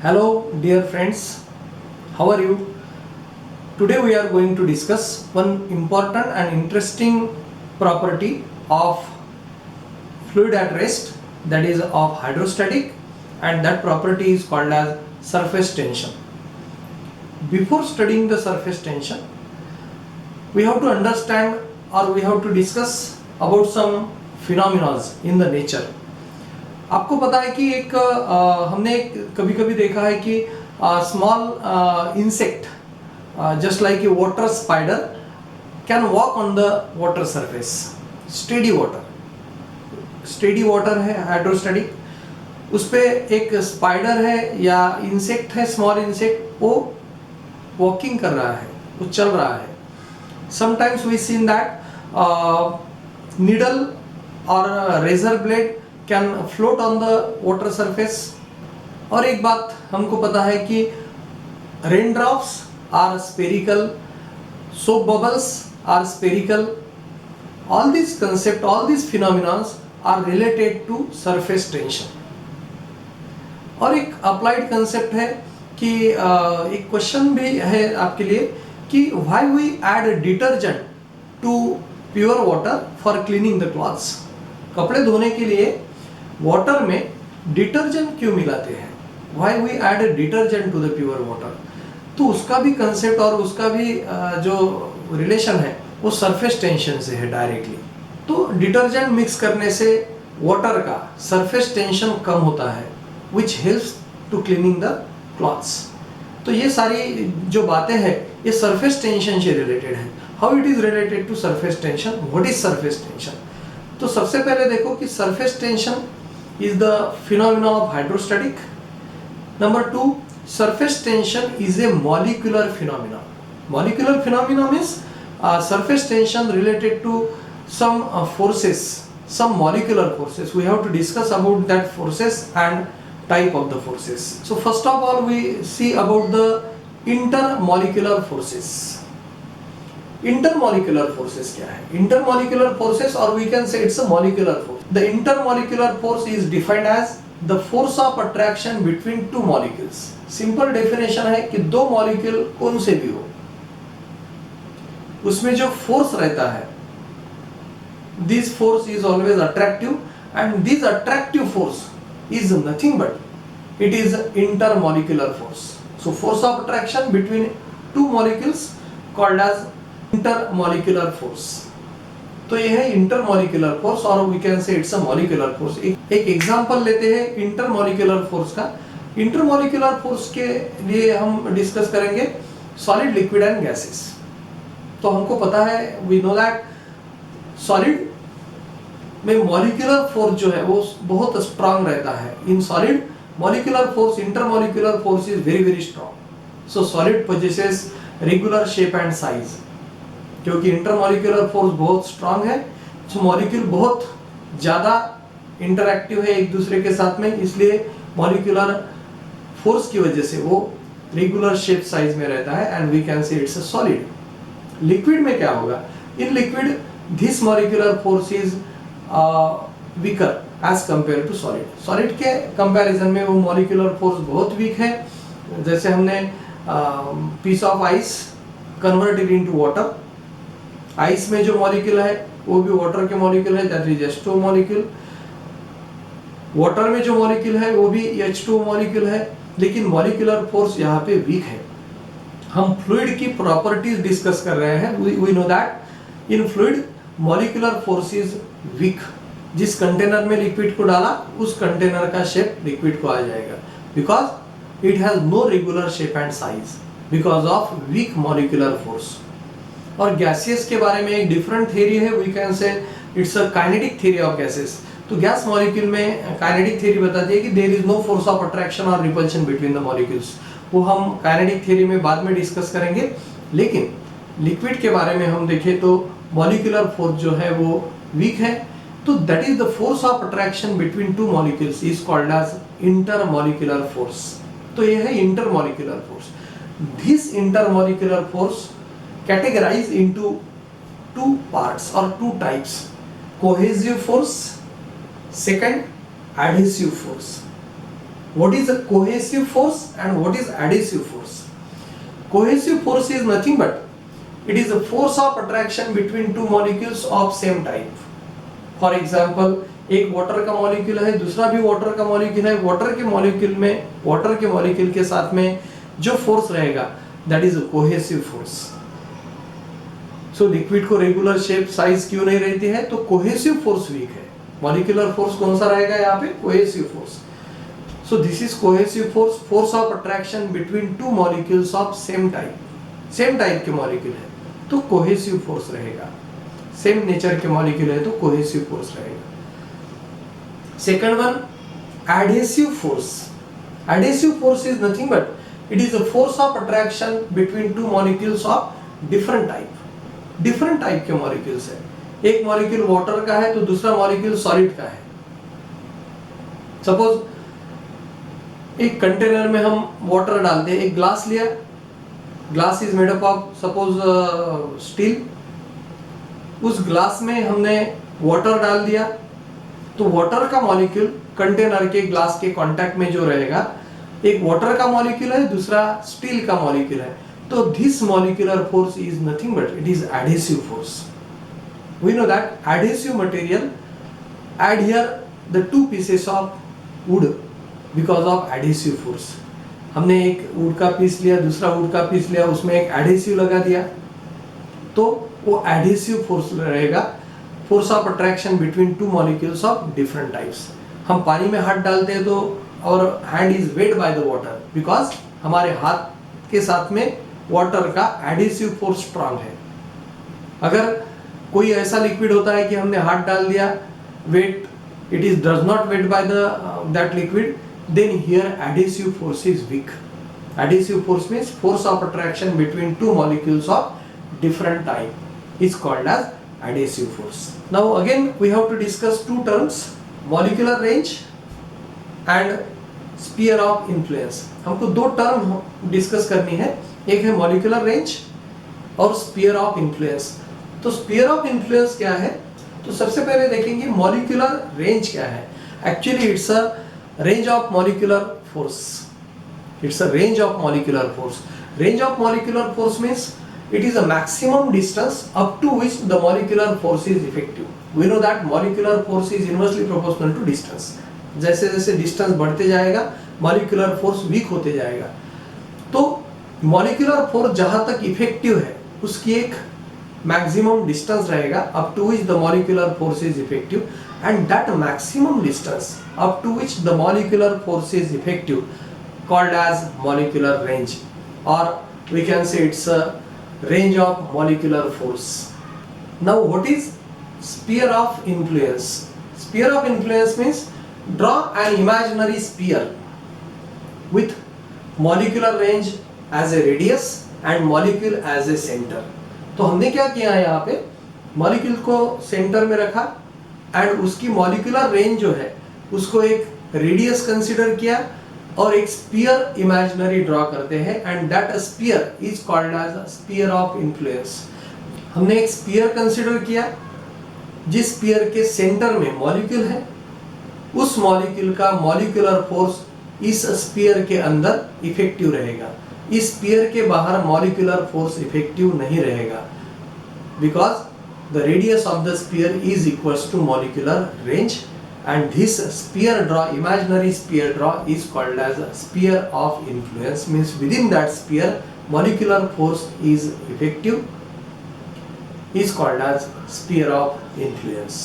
Hello dear friends, how are you? Today we are going to discuss one important and interesting property of fluid at rest, that is of hydrostatic, and that property is called as surface tension. Before studying the surface tension, we have to understand or we have to discuss about some phenomena in the nature. आपको पता है कि हमने कभी कभी देखा है कि small insect just like a water spider can walk on the water surface. Steady water है हाइड्रोस्टैटिक, उस पे एक स्पाइडर है या इंसेक्ट है, स्मॉल इंसेक्ट, वो वॉकिंग कर रहा है, वो चल रहा है. Sometimes we seen that needle और razor blade can float on the water surface. और एक बात हमको पता है कि rain drops are spherical, soap bubbles are spherical. All this concept, all this phenomenas are related to surface tension. और एक अप्लाइड कंसेप्ट है कि एक क्वेश्चन भी है आपके लिए कि why we add detergent to pure water for cleaning the clothes. कपड़े धोने के लिए वाटर में डिटर्जेंट क्यों मिलाते हैं? Why we add detergent to the pure water. तो उसका भी कंसेप्ट और उसका भी जो रिलेशन है वो सरफेस टेंशन से है डायरेक्टली. तो डिटर्जेंट मिक्स करने से वाटर का सरफेस टेंशन कम होता है, which helps to cleaning the clothes. तो ये सारी जो बातें हैं ये सरफेस टेंशन से रिलेटेड है. How it is related to surface tension, what is surface tension. तो सबसे पहले देखो कि surface tension is the phenomena of hydrostatic. Number 2, surface tension is a molecular phenomena. Molecular phenomena means surface tension related to some forces, some molecular forces. We have to discuss about that forces and type of the forces. So first of all we see about the intermolecular forces. Intermolecular forces क्या है? Intermolecular forces, or we can say it's a molecular force. The intermolecular force is defined as the force of attraction between two molecules. Simple definition है कि दो molecule कौन से भी हो, उसमें जो फोर्स रहता है, this force is always attractive, and this attractive force is nothing but it is intermolecular force. So force of attraction between two molecules called as intermolecular force. तो ये है इंटरमॉलिक्यूलर फोर्स, और we can say it's a molecular force. एक example लेते हैं intermolecular force का. Intermolecular force के लिए हम डिस्कस करेंगे सॉलिड, लिक्विड एंड गैसेस. तो हमको पता है, वी नो दैट सॉलिड में मॉलिक्यूलर फोर्स जो है वो बहुत स्ट्रांग रहता है. In solid molecular force, intermolecular force is very very strong. So solid possesses regular shape and size. क्योंकि इंटरमॉलिक्यूलर फोर्स बहुत स्ट्रांग है, तो मॉलिक्यूल बहुत ज़्यादा इंटरैक्टिव है एक दूसरे के साथ में, इसलिए मॉलिक्यूलर फोर्स की वजह से वो रेगुलर शेप साइज में रहता है, and we can say it's a solid. Liquid में क्या होगा? In liquid this molecular force is weaker as compare to solid. Solid के कंपैरिजन में वो मॉलिक्यूलर फोर्स बहुत वीक है. जैसे हमने piece of ice converted into water. Ice में जो मॉलिक्यूल है वो भी वाटर के मॉलिक्यूल है, that is H2O molecule. Water में जो मॉलिक्यूल है वो भी H2O मॉलिक्यूल है, लेकिन मॉलिक्यूलर फोर्स यहाँ पे वीक है. हम फ्लूइड की प्रॉपर्टीज डिस्कस कर रहे हैं. We know that in fluid molecular force is weak. जिस कंटेनर में लिक्विड को डाला उस कंटेनर का शेप लिक्विड को आ जाएगा, because it has no regular shape and size because of weak molecular force. और गैसेस के बारे में एक डिफरेंट थ्योरी है, we can say it's a kinetic theory of gases. तो गैस मॉलिक्यूल में काइनेटिक थ्योरी बताती है कि there is no force of attraction और रिपल्शन बिटवीन द मॉलिक्यूल्स. वो हम काइनेटिक थ्योरी में बाद में डिस्कस करेंगे. लेकिन लिक्विड के बारे में हम देखें तो मॉलिक्यूलर फोर्स जो है वो वीक है. तो that is the force of attraction between two molecules is called as intermolecular force. तो ये है intermolecular force. This intermolecular force categorized into two parts or two types: cohesive force, second adhesive force. What is a cohesive force and what is adhesive force? Cohesive force is nothing but it is a force of attraction between two molecules of same type. For example, एक water का molecule है, दूसरा भी water का molecule है. Water के molecule के साथ में जो फोर्स रहेगा that is a cohesive force. So liquid को रेगुलर शेप साइज क्यों नहीं रहती है? तो कोहेसिव फोर्स वीक है. मॉलिक्यूलर फोर्स कौन सा रहेगा यहाँ पे? Cohesive force. So this is cohesive force, force of attraction between two molecules of same type के मॉलिक्यूल है तो cohesive force रहेगा. सेम नेचर के मॉलिक्यूल है तो cohesive force रहेगा. Second one, adhesive force. Adhesive force is nothing but it is a force of attraction between two molecules of different type के molecules है. एक मॉलिक्यूल वाटर का है तो दूसरा मॉलिक्यूल सॉलिड का है. सपोज एक कंटेनर में हम वाटर डालते हैं, एक ग्लास लिया, glass is made up of suppose steel. उस ग्लास में हमने वाटर डाल दिया तो वाटर का मॉलिक्यूल कंटेनर के ग्लास के कांटेक्ट में जो रहेगा, एक वाटर का मॉलिक्यूल है, दूसरा स्टील का मॉलिक्यूल है, तो this molecular force is nothing but it is adhesive force. We know that adhesive material adhere the two pieces of wood because of adhesive force. हमने एक वुड का पीस लिया, दूसरा वुड का पीस लिया, उसमें एक एडहेसिव लगा दिया तो वो एडहेसिव फोर्स रहेगा, force of attraction between two molecules of different types. हम पानी में हाथ डालते हैं तो और hand is weight by the water because हमारे हाथ के साथ में वाटर का एडहेसिव फोर्स स्ट्रांग है. अगर कोई ऐसा लिक्विड होता है कि हमने हाथ डाल दिया, wait it is does not weight by the that liquid, then here adhesive force is weak. Adhesive force means force of attraction between two molecules of different type is called as adhesive force. Now again we have to discuss two terms, molecular range and sphere of influence. हमको दो term discuss करनी है, एक है molecular range और sphere of influence. तो sphere of influence क्या है? तो सबसे पहले देखेंगे मॉलिक्यूलर रेंज क्या है. Actually it's a range of molecular force. It's a range of molecular force. Range of molecular force means it is a maximum distance up to which the molecular force is effective. We know that molecular force is inversely proportional to distance. जैसे जैसे distance बढ़ते जाएगा molecular force week होते जाएगा. तो molecular force जहां तक effective है उसकी एक maximum distance रहेगा up to which the molecular force is effective, and that maximum distance up to which the molecular force is effective called as molecular range, or we can say it's a range of molecular force. Now what is sphere of influence? Sphere of influence means draw an imaginary sphere with molecular range as a radius and molecule as a center. तो हमने क्या किया है, यहाँ पे molecule को centre में रखा एंड उसकी मॉलिक्यूलर रेंज जो है उसको एक रेडियस कंसीडर किया और एक स्फीयर इमेजिनरी ड्रॉ करते हैं and that sphere is called as sphere of influence. हमने एक स्फीयर कंसीडर किया जिस स्फीयर के सेंटर में मॉलिक्यूल है, उस मॉलिक्यूल का मॉलिक्यूलर फोर्स इस स्फीयर के अंदर इफेक्टिव रहेगा. इस स्फीयर के बाहर मॉलिक्यूलर फोर्स इफेक्टिव नहीं रहेगा because the radius of the sphere is equals to molecular range and this sphere draw, imaginary sphere draw is called as sphere of influence. Means within that sphere molecular force is effective, is called as sphere of influence.